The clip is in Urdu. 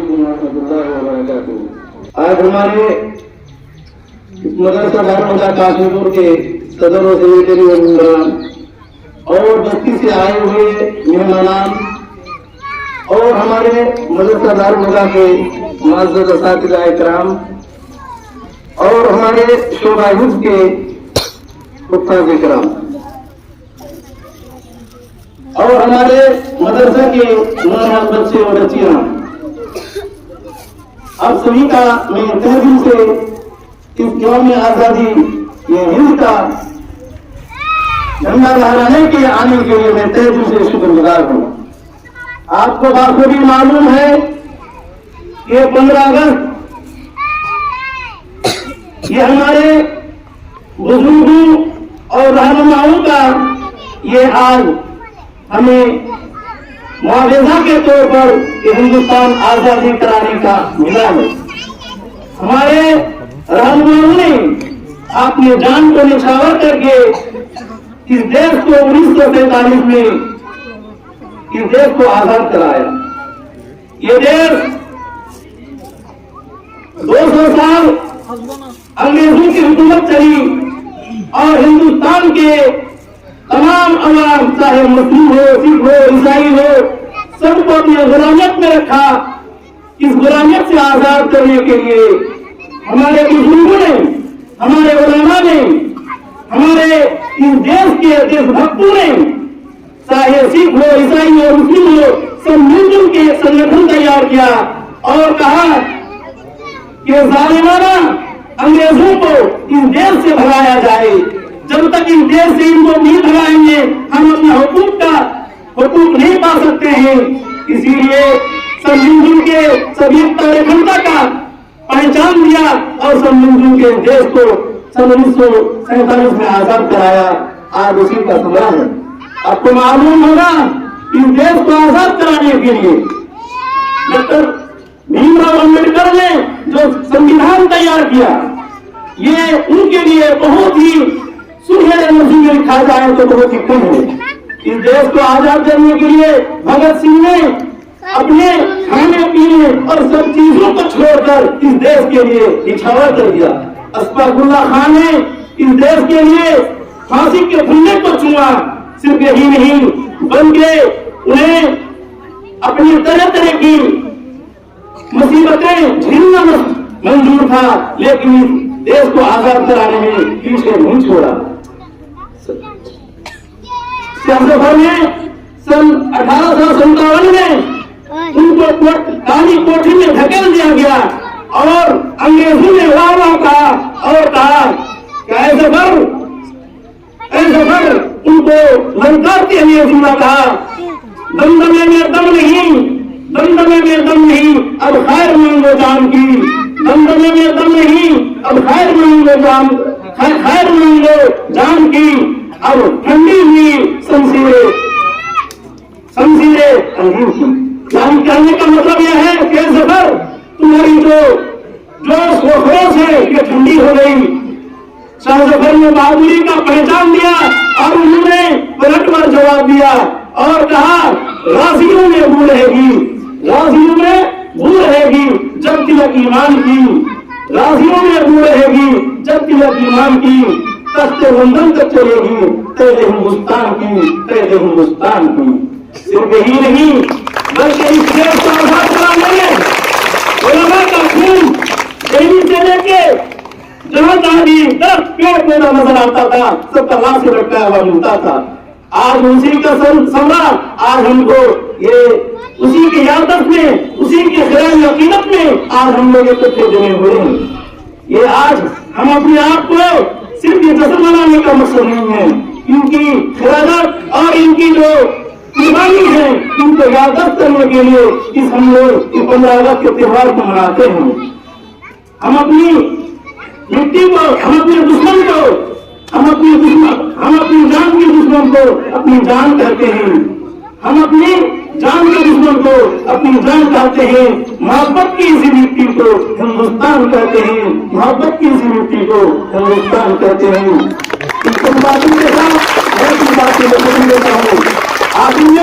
علیکم ورحمۃ اللہ وبرکاتہ۔ آج ہمارے مدرسہ دارالہدیٰ کاشی پور کے صدر و سیکرٹری و ممبران اور بستی سے آئے ہوئے مہمانان اور ہمارے مدرسہ دارالہدیٰ کے معزز اساتذہ اکرام اور ہمارے شعبہ حفظ کے حفاظ اکرام اور ہمارے مدرسہ کے نوجوان بچے اور بچیاں، آپ سبھی کا میں تہہ دل سے اس یوم آزادی یہ ہند کا جھنڈا لہرانے کے آنے کے لیے میں تہہ دل سے شکر گزار ہوں۔ آپ کو بخوبی معلوم ہے کہ 15 اگست یہ ہمارے بزرگوں اور رہنماؤں کا یہ آج ہمیں معاوضہ کے طور پر کہ ہندوستان آزادی کرانے کا ملا ہے۔ ہمارے رہنماؤں نے اپنی جان کو نچھاور کر کے اس دیش کو 1947 میں اس دیش کو آزاد کرایا۔ یہ دیش 200 سال انگریزوں کی حکومت چلی اور ہندوستان کے تمام عوام چاہے مسلم ہو، سکھ ہو، عیسائی ہو، سب کو اپنی غلامیت میں رکھا۔ اس غلامیت سے آزاد کرنے کے لیے ہمارے بزرگوں نے، ہمارے علماء نے، ہمارے اس دیش کے دیش بھکتوں نے، چاہے سکھ ہو، عیسائی ہو، مسلم ہو، سب مل جل کے ایک سنگھن تیار کیا اور کہا کہ ظالمانہ انگریزوں کو اس دیش سے بھگایا جائے۔ جب تک اس دیش سے ان کو نہیں بھگائیں گے ہم اپنے حقوق نہیں پا سکتے ہیں۔ اسی لیے سب مل جل کے سبھی تاریختا کا پہچان دیا اور سب مل جل کے دیش کو 1947 میں آزاد کرایا۔ آج اسی کا سمرا ہے۔ آپ کو معلوم ہوگا اس دیش کو آزاد کرانے کے لیے ڈاکٹر بھیم راؤ امبیڈکر نے جو سنویدھان تیار کیا، یہ ان کے لیے بہت ہی سنہرے لفظوں میں لکھا جائے تو بہت ہی کم ہے۔ اس دیش کو آزاد کرنے کے لیے بھگت سنگھ نے اپنے کھانے پینے اور سب چیزوں کو چھوڑ کر اس دیش کے لیے نچھاور کر دیا۔ اشفاق اللہ خان نے اس دیش کے لیے پھانسی کے پھندے کو چنا۔ صرف یہی نہیں بلکہ انہیں اپنی طرح طرح کی مصیبتیں جھیلنا منظور تھا، لیکن اس دیش کو آزاد کرانے میں پیچھے نہیں چھوڑا۔ سیاست نے سن 1857 میں ان کو کالی کوٹھی میں دھکیل دیا گیا اور انگریزوں نے واہ کہا اور کہا کہ ایسے پر ان کو للکارتے ہوئے زندہ کہا، دمدمے میں دم نہیں، دمدمے میں دم نہیں، اب خیر مانگو جان کی، دمدمے میں دم نہیں، اب خیر مانگو جان کی، اب ٹھنڈی ہوئی شمشیریں جان کہنے کا مطلب یہ ہے کہ ظفر تمہاری جو جوش و خروش ہے یہ ٹھنڈی ہو گئی۔ شاہ ظفر نے بہادری کا پہچان دیا اور انہوں نے پلٹ کر جواب دیا اور کہا غازیوں میں بو رہے گی، غازیوں میں بو رہے گی جب تلک ایمان کی، غازیوں میں بو رہے گی جب تلک ایمان کی، تخت لندن تک چلے گی قید ہندوستان کی، قید ہندوستان کی۔ صرف یہی نہیں بلکہ اس دیش کو آزاد کرانے میں علماء کا خون دہلی سے لے کے جہاں جہاں بھی درخت پیڑ پودا نظر آتا تھا سب کا لاش سے لٹکایا ہوا ملتا تھا۔ آج اسی کا سمرا آج ہم کو یہ اسی کی یادت میں، اسی کی خیال عقیدت میں آج ہم لوگ اکٹھے جمے ہوئے ہیں۔ یہ آج ہم اپنے آپ کو صرف یہ جشن منانے کا مقصد نہیں ہے، ان کی خیالات اور ان کی جو قربانی ہے ان کو یادداشت کرنے کے لیے ہم لوگ 15 اگست کے تہوار کو مناتے ہیں۔ ہم اپنی مٹی کو، ہم اپنے دشمن کو، ہم اپنی جان کے دشمن کو اپنی جان کہتے ہیں، ہم اپنی جان کے دشمن کو اپنی جان کہتے ہیں۔ محبت کی اسی مٹی کو ہندوستان کہتے ہیں، محبت کی اسی مٹی کو ہندوستان کہتے ہیں۔ ان باتوں کے ساتھ میں اپنی باتیں بتا ہوں۔ آپ نے